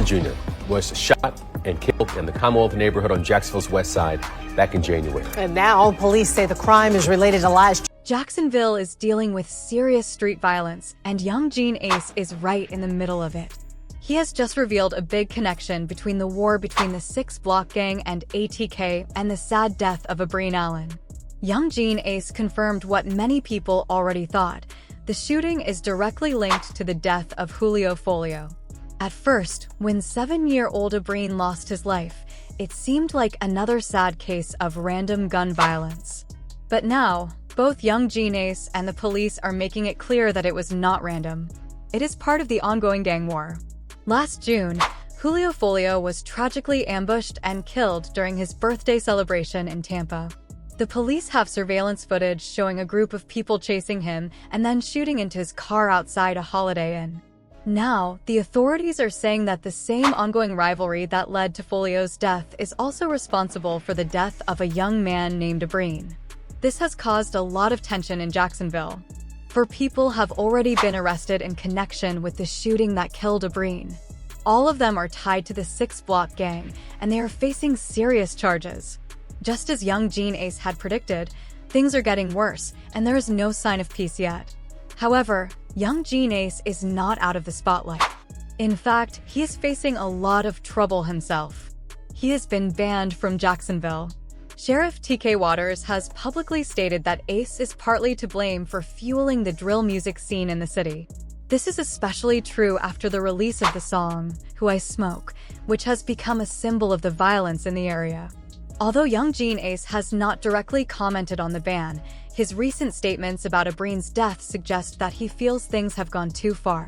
son Junior was shot and killed in the Commonwealth neighborhood on Jacksonville's west side back in January. And now police say the crime is related to lies. Jacksonville is dealing with serious street violence, and Yungeen Ace is right in the middle of it. He has just revealed a big connection between the war between the 6 Block Gang and ATK and the sad death of Abreen Allen. Yungeen Ace confirmed what many people already thought. The shooting is directly linked to the death of Julio Folio. At first, when 7-year-old Abreen lost his life, it seemed like another sad case of random gun violence. But now, both Yungeen Ace and the police are making it clear that it was not random. It is part of the ongoing gang war. Last June, Julio Folio was tragically ambushed and killed during his birthday celebration in Tampa. The police have surveillance footage showing a group of people chasing him and then shooting into his car outside a Holiday Inn. Now, the authorities are saying that the same ongoing rivalry that led to Folio's death is also responsible for the death of a young man named Abreen. This has caused a lot of tension in Jacksonville. 4 people have already been arrested in connection with the shooting that killed Abreen. All of them are tied to the 6 Block Gang, and they are facing serious charges. Just as Yungeen Ace had predicted, things are getting worse, and there is no sign of peace yet. However, Yungeen Ace is not out of the spotlight. In fact, he is facing a lot of trouble himself. He has been banned from Jacksonville. Sheriff TK Waters has publicly stated that Ace is partly to blame for fueling the drill music scene in the city. This is especially true after the release of the song, Who I Smoke, which has become a symbol of the violence in the area. Although Yungeen Ace has not directly commented on the ban, his recent statements about Abreen's death suggest that he feels things have gone too far.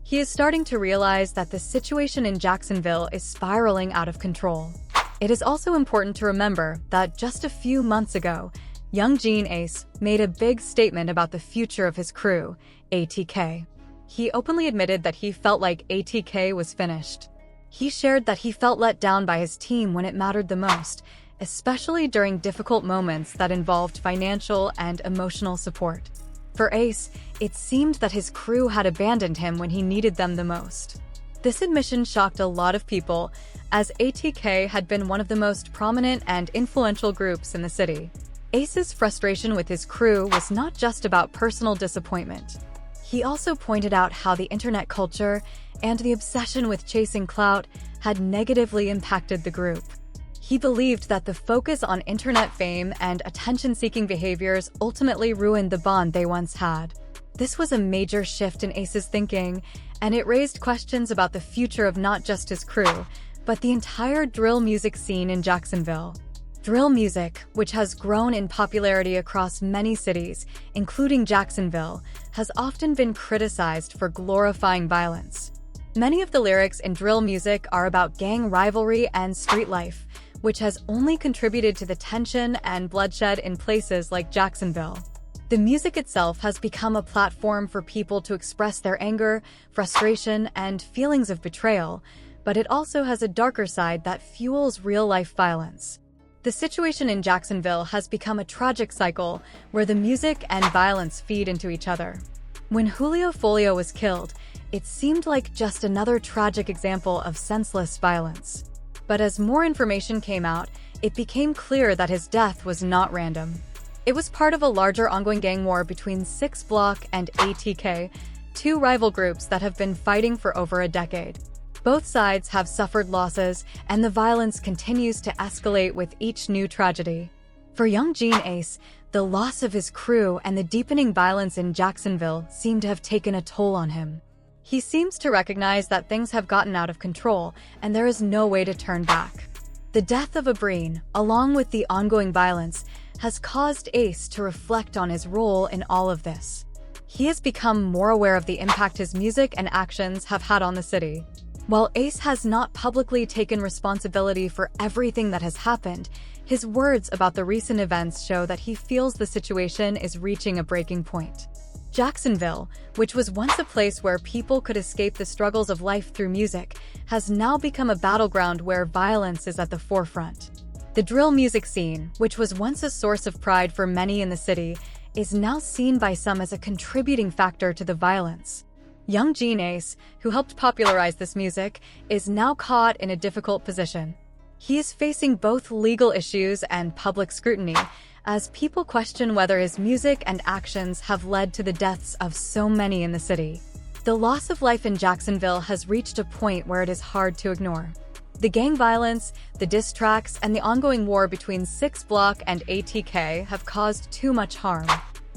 He is starting to realize that the situation in Jacksonville is spiraling out of control. It is also important to remember that just a few months ago, Yungeen Ace made a big statement about the future of his crew, ATK. He openly admitted that he felt like ATK was finished. He shared that he felt let down by his team when it mattered the most, especially during difficult moments that involved financial and emotional support. For Ace, it seemed that his crew had abandoned him when he needed them the most. This admission shocked a lot of people, as ATK had been one of the most prominent and influential groups in the city. Ace's frustration with his crew was not just about personal disappointment. He also pointed out how the internet culture and the obsession with chasing clout had negatively impacted the group. He believed that the focus on internet fame and attention-seeking behaviors ultimately ruined the bond they once had. This was a major shift in Ace's thinking, and it raised questions about the future of not just his crew, but the entire drill music scene in Jacksonville. Drill music, which has grown in popularity across many cities, including Jacksonville, has often been criticized for glorifying violence. Many of the lyrics in drill music are about gang rivalry and street life, which has only contributed to the tension and bloodshed in places like Jacksonville. The music itself has become a platform for people to express their anger, frustration, and feelings of betrayal, but it also has a darker side that fuels real-life violence. The situation in Jacksonville has become a tragic cycle where the music and violence feed into each other. When Julio Folio was killed, it seemed like just another tragic example of senseless violence. But as more information came out, it became clear that his death was not random. It was part of a larger ongoing gang war between 6 Block and ATK, 2 rival groups that have been fighting for over a decade. Both sides have suffered losses, and the violence continues to escalate with each new tragedy. For Yungeen Ace, the loss of his crew and the deepening violence in Jacksonville seem to have taken a toll on him. He seems to recognize that things have gotten out of control, and there is no way to turn back. The death of Abreen, along with the ongoing violence, has caused Ace to reflect on his role in all of this. He has become more aware of the impact his music and actions have had on the city. While Ace has not publicly taken responsibility for everything that has happened, his words about the recent events show that he feels the situation is reaching a breaking point. Jacksonville, which was once a place where people could escape the struggles of life through music, has now become a battleground where violence is at the forefront. The drill music scene, which was once a source of pride for many in the city, is now seen by some as a contributing factor to the violence. Yungeen Ace, who helped popularize this music, is now caught in a difficult position. He is facing both legal issues and public scrutiny, as people question whether his music and actions have led to the deaths of so many in the city. The loss of life in Jacksonville has reached a point where it is hard to ignore. The gang violence, the diss tracks, and the ongoing war between 6 Block and ATK have caused too much harm.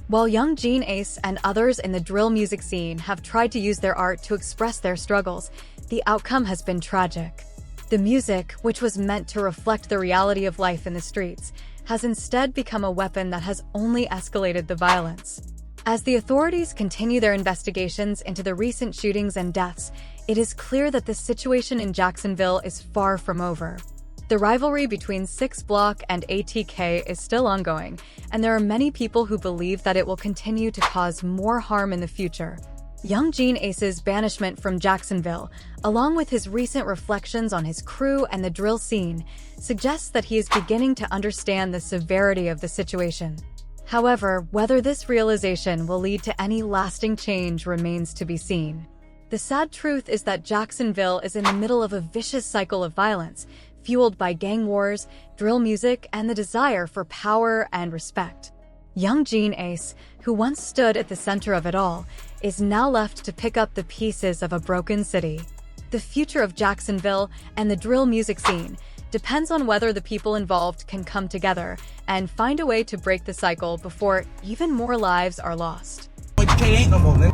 While Yungeen Ace and others in the drill music scene have tried to use their art to express their struggles, the outcome has been tragic. The music, which was meant to reflect the reality of life in the streets, has instead become a weapon that has only escalated the violence. As the authorities continue their investigations into the recent shootings and deaths, it is clear that the situation in Jacksonville is far from over. The rivalry between 6 Block and ATK is still ongoing, and there are many people who believe that it will continue to cause more harm in the future. Yungeen Ace's banishment from Jacksonville, along with his recent reflections on his crew and the drill scene, suggests that he is beginning to understand the severity of the situation. However, whether this realization will lead to any lasting change remains to be seen. The sad truth is that Jacksonville is in the middle of a vicious cycle of violence, fueled by gang wars, drill music, and the desire for power and respect. Yungeen Ace, who once stood at the center of it all, is now left to pick up the pieces of a broken city. The future of Jacksonville and the drill music scene depends on whether the people involved can come together and find a way to break the cycle before even more lives are lost. It ain't no more, man.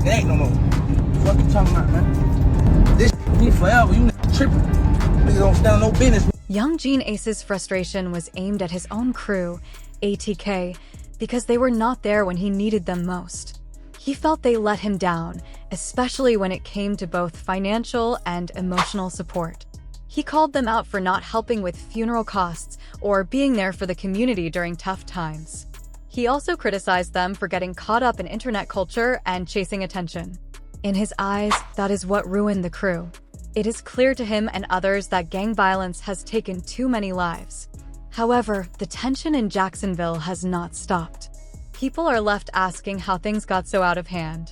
It ain't no more. What you talking about, man? This me forever. You tripping. Niggas don't stand on no business. Yungeen Ace's frustration was aimed at his own crew, ATK, because they were not there when he needed them most. He felt they let him down, especially when it came to both financial and emotional support. He called them out for not helping with funeral costs or being there for the community during tough times. He also criticized them for getting caught up in internet culture and chasing attention. In his eyes, that is what ruined the crew. It is clear to him and others that gang violence has taken too many lives. However, the tension in Jacksonville has not stopped. People are left asking how things got so out of hand.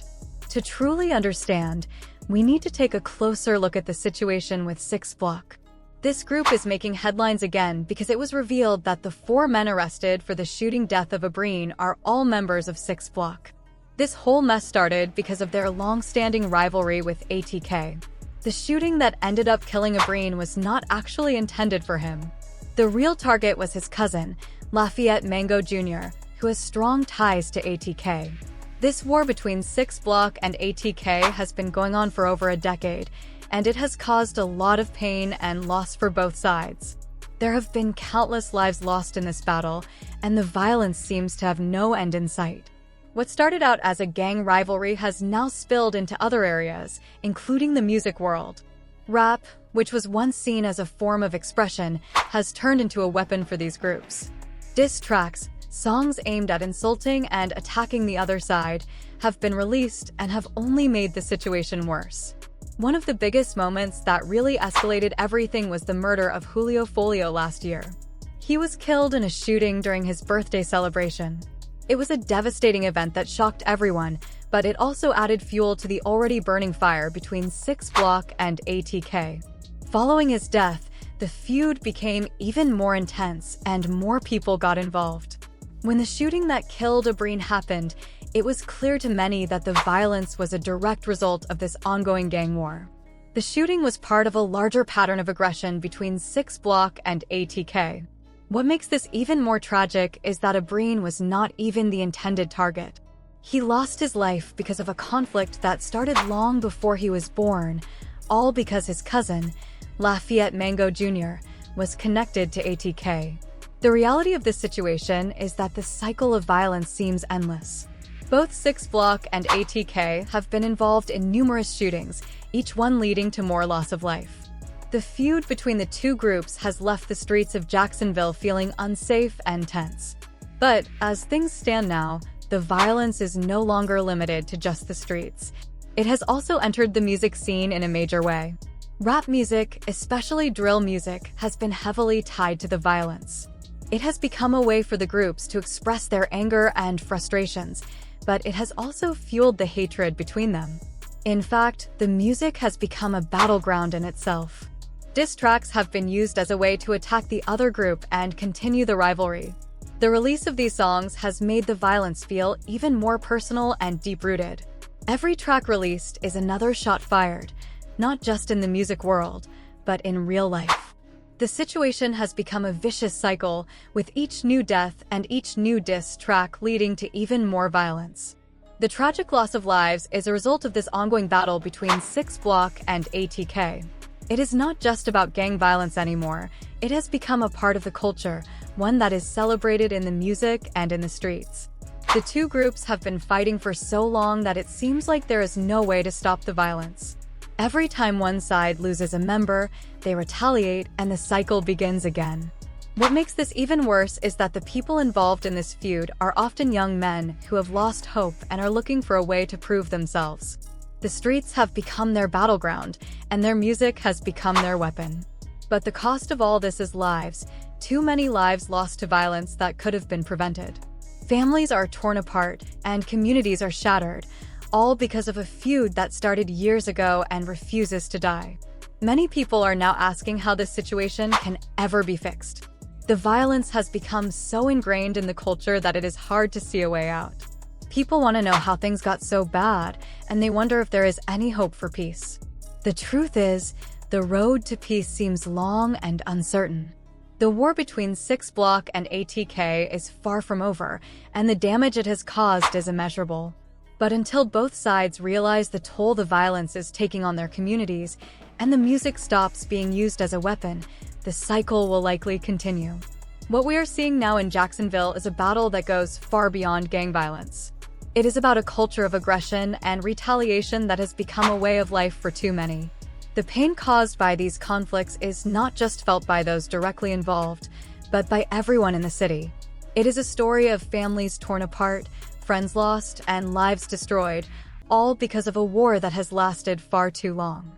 To truly understand, we need to take a closer look at the situation with 6 Block. This group is making headlines again because it was revealed that the 4 men arrested for the shooting death of Abreen are all members of 6 Block. This whole mess started because of their long-standing rivalry with ATK. The shooting that ended up killing Abreen was not actually intended for him. The real target was his cousin, Lafayette Mango Jr., who has strong ties to ATK. This war between 6 Block and ATK has been going on for over a decade, and it has caused a lot of pain and loss for both sides. There have been countless lives lost in this battle, and the violence seems to have no end in sight. What started out as a gang rivalry has now spilled into other areas, including the music world. Rap, which was once seen as a form of expression, has turned into a weapon for these groups. Diss tracks, songs aimed at insulting and attacking the other side, have been released and have only made the situation worse. One of the biggest moments that really escalated everything was the murder of Julio Folio last year. He was killed in a shooting during his birthday celebration. It was a devastating event that shocked everyone, but it also added fuel to the already burning fire between 6 Block and ATK. Following his death, the feud became even more intense and more people got involved. When the shooting that killed Abreen happened, it was clear to many that the violence was a direct result of this ongoing gang war. The shooting was part of a larger pattern of aggression between 6 Block and ATK. What makes this even more tragic is that Abreen was not even the intended target. He lost his life because of a conflict that started long before he was born, all because his cousin, Lafayette Mango Jr., was connected to ATK. The reality of this situation is that the cycle of violence seems endless. Both 6 Block and ATK have been involved in numerous shootings, each one leading to more loss of life. The feud between the two groups has left the streets of Jacksonville feeling unsafe and tense. But as things stand now, the violence is no longer limited to just the streets. It has also entered the music scene in a major way. Rap music, especially drill music, has been heavily tied to the violence. It has become a way for the groups to express their anger and frustrations, but it has also fueled the hatred between them. In fact, the music has become a battleground in itself. Diss tracks have been used as a way to attack the other group and continue the rivalry. The release of these songs has made the violence feel even more personal and deep-rooted. Every track released is another shot fired, not just in the music world, but in real life. The situation has become a vicious cycle, with each new death and each new diss track leading to even more violence. The tragic loss of lives is a result of this ongoing battle between 6 Block and ATK. It is not just about gang violence anymore. It has become a part of the culture, one that is celebrated in the music and in the streets. The two groups have been fighting for so long that it seems like there is no way to stop the violence. Every time one side loses a member, they retaliate and the cycle begins again. What makes this even worse is that the people involved in this feud are often young men who have lost hope and are looking for a way to prove themselves. The streets have become their battleground, and their music has become their weapon. But the cost of all this is lives, too many lives lost to violence that could have been prevented. Families are torn apart, and communities are shattered, all because of a feud that started years ago and refuses to die. Many people are now asking how this situation can ever be fixed. The violence has become so ingrained in the culture that it is hard to see a way out. People want to know how things got so bad, and they wonder if there is any hope for peace. The truth is, the road to peace seems long and uncertain. The war between 6 Block and ATK is far from over, and the damage it has caused is immeasurable. But until both sides realize the toll the violence is taking on their communities, and the music stops being used as a weapon, the cycle will likely continue. What we are seeing now in Jacksonville is a battle that goes far beyond gang violence. It is about a culture of aggression and retaliation that has become a way of life for too many. The pain caused by these conflicts is not just felt by those directly involved, but by everyone in the city. It is a story of families torn apart, friends lost, and lives destroyed, all because of a war that has lasted far too long.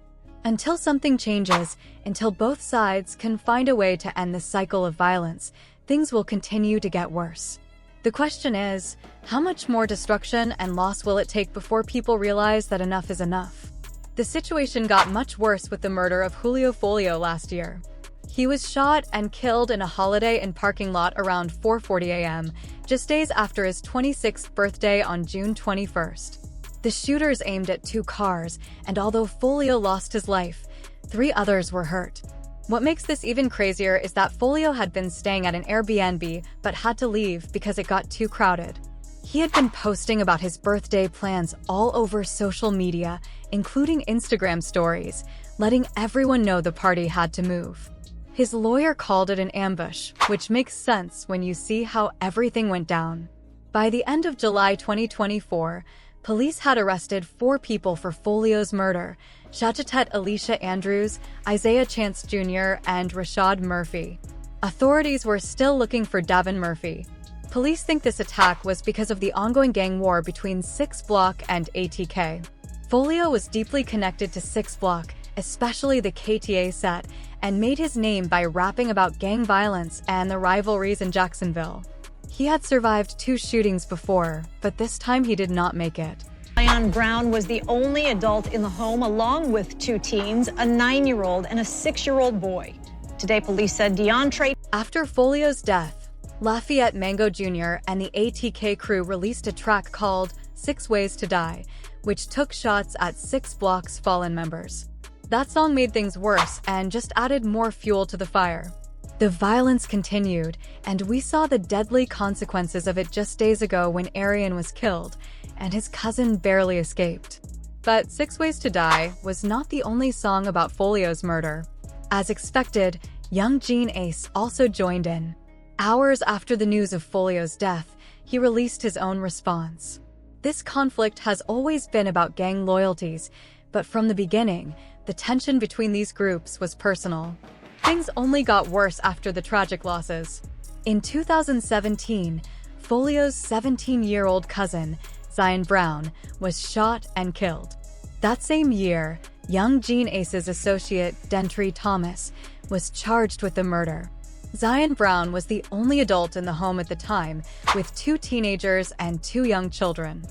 Until something changes, until both sides can find a way to end the cycle of violence, things will continue to get worse. The question is, how much more destruction and loss will it take before people realize that enough is enough? The situation got much worse with the murder of Julio Folio last year. He was shot and killed in a Holiday Inn parking lot around 4:40 a.m., just days after his 26th birthday on June 21st. The shooters aimed at 2 cars, and although Folio lost his life, 3 others were hurt. What makes this even crazier is that Folio had been staying at an Airbnb but had to leave because it got too crowded. He had been posting about his birthday plans all over social media, including Instagram stories, letting everyone know the party had to move. His lawyer called it an ambush, which makes sense when you see how everything went down. By the end of July 2024, police had arrested 4 people for Folio's murder: Shajatet Alicia Andrews, Isaiah Chance Jr., and Rashad Murphy. Authorities were still looking for Davin Murphy. Police think this attack was because of the ongoing gang war between 6 Block and ATK. Folio was deeply connected to 6 Block, especially the KTA set, and made his name by rapping about gang violence and the rivalries in Jacksonville. He had survived 2 shootings before, but this time he did not make it. Zion Brown was the only adult in the home, along with 2 teens, a 9-year-old and a 6-year-old boy. Today, police said DeAndre. After Folio's death, Lafayette Mango Jr. and the ATK crew released a track called 6 Ways to Die, which took shots at 6 Block's fallen members. That song made things worse and just added more fuel to the fire. The violence continued, and we saw the deadly consequences of it just days ago when Arian was killed, and his cousin barely escaped. But 6 Ways to Die was not the only song about Folio's murder. As expected, Yungeen Ace also joined in. Hours after the news of Folio's death, he released his own response. This conflict has always been about gang loyalties, but from the beginning, the tension between these groups was personal. Things only got worse after the tragic losses. In 2017, Folio's 17-year-old cousin, Zion Brown, was shot and killed. That same year, Yungeen Ace's associate, Dentry Thomas, was charged with the murder. Zion Brown was the only adult in the home at the time, with 2 teenagers and 2 young children.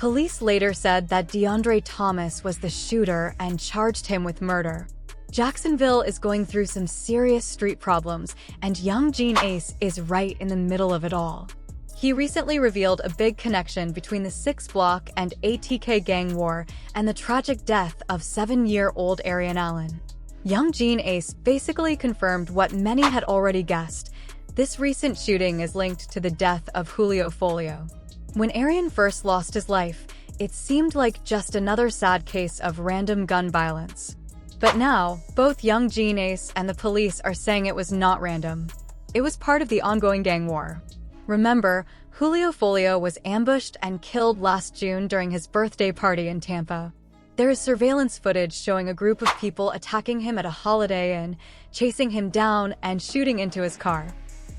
Police later said that DeAndre Thomas was the shooter and charged him with murder. Jacksonville is going through some serious street problems, and Yungeen Ace is right in the middle of it all. He recently revealed a big connection between the 6 Block and ATK gang war and the tragic death of 7-year-old Arian Allen. Yungeen Ace basically confirmed what many had already guessed. This recent shooting is linked to the death of Julio Folio. When Arian first lost his life, it seemed like just another sad case of random gun violence. But now, both Yungeen Ace and the police are saying it was not random. It was part of the ongoing gang war. Remember, Julio Folio was ambushed and killed last June during his birthday party in Tampa. There is surveillance footage showing a group of people attacking him at a Holiday Inn, chasing him down, and shooting into his car.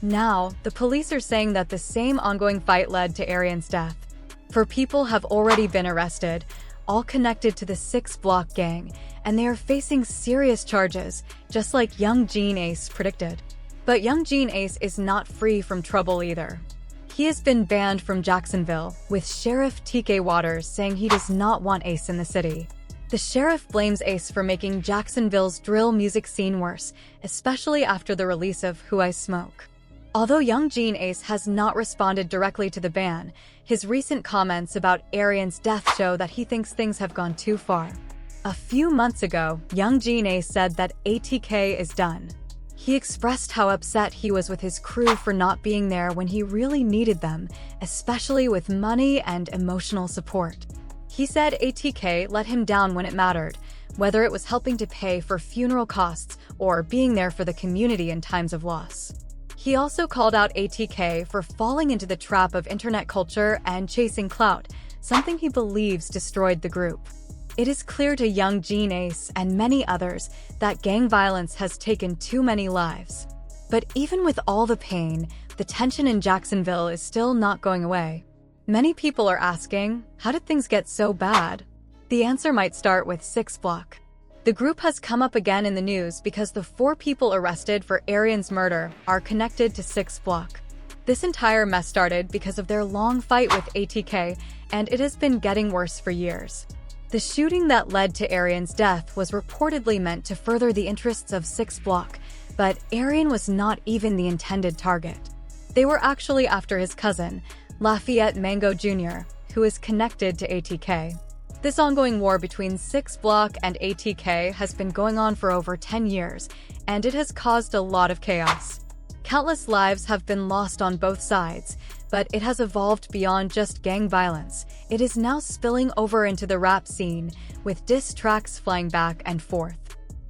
Now, the police are saying that the same ongoing fight led to Arian's death. 4 people have already been arrested, all connected to the 6 Block gang, and they are facing serious charges, just like Yungeen Ace predicted. But Yungeen Ace is not free from trouble either. He has been banned from Jacksonville, with Sheriff TK Waters saying he does not want Ace in the city. The sheriff blames Ace for making Jacksonville's drill music scene worse, especially after the release of Who I Smoke. Although Yungeen Ace has not responded directly to the ban, his recent comments about Arian's death show that he thinks things have gone too far. A few months ago, Yungeen Ace said that ATK is done. He expressed how upset he was with his crew for not being there when he really needed them, especially with money and emotional support. He said ATK let him down when it mattered, whether it was helping to pay for funeral costs or being there for the community in times of loss. He also called out ATK for falling into the trap of internet culture and chasing clout, something he believes destroyed the group. It is clear to Yungeen Ace and many others that gang violence has taken too many lives. But even with all the pain, the tension in Jacksonville is still not going away. Many people are asking, how did things get so bad? The answer might start with 6 Block. The group has come up again in the news because the 4 people arrested for Arian's murder are connected to 6 Block. This entire mess started because of their long fight with ATK, and it has been getting worse for years. The shooting that led to Arian's death was reportedly meant to further the interests of 6 Block, but Arian was not even the intended target. They were actually after his cousin, Lafayette Mango Jr., who is connected to ATK. This ongoing war between 6 Block and ATK has been going on for over 10 years, and it has caused a lot of chaos. Countless lives have been lost on both sides, but it has evolved beyond just gang violence. It is now spilling over into the rap scene, with diss tracks flying back and forth.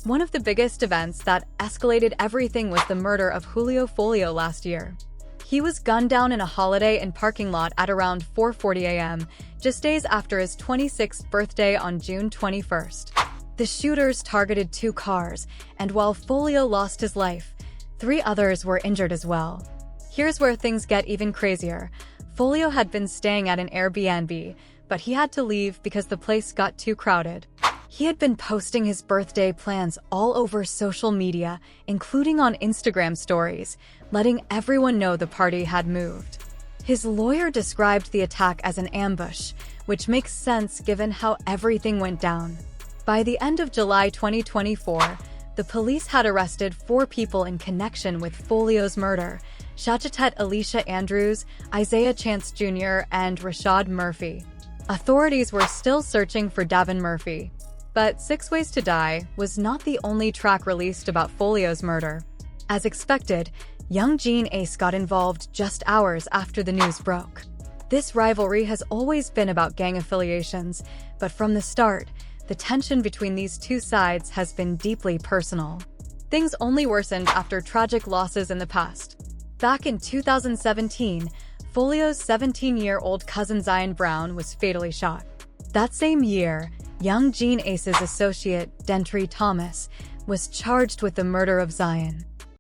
One of the biggest events that escalated everything was the murder of Julio Folio last year. He was gunned down in a Holiday Inn parking lot at around 4:40 a.m., just days after his 26th birthday on June 21st. The shooters targeted 2 cars, and while Folio lost his life, 3 others were injured as well. Here's where things get even crazier. Folio had been staying at an Airbnb, but he had to leave because the place got too crowded. He had been posting his birthday plans all over social media, including on Instagram stories, letting everyone know the party had moved. His lawyer described the attack as an ambush, which makes sense given how everything went down. By the end of July 2024, the police had arrested 4 people in connection with Folio's murder: Shajatet Alicia Andrews, Isaiah Chance Jr., and Rashad Murphy. Authorities were still searching for Davin Murphy. But 6 Ways to Die was not the only track released about Folio's murder. As expected, Yungeen Ace got involved just hours after the news broke. This rivalry has always been about gang affiliations, but from the start, the tension between these 2 sides has been deeply personal. Things only worsened after tragic losses in the past. Back in 2017, Folio's 17-year-old cousin Zion Brown was fatally shot. That same year, Yungeen Ace's associate, Dentry Thomas, was charged with the murder of Zion.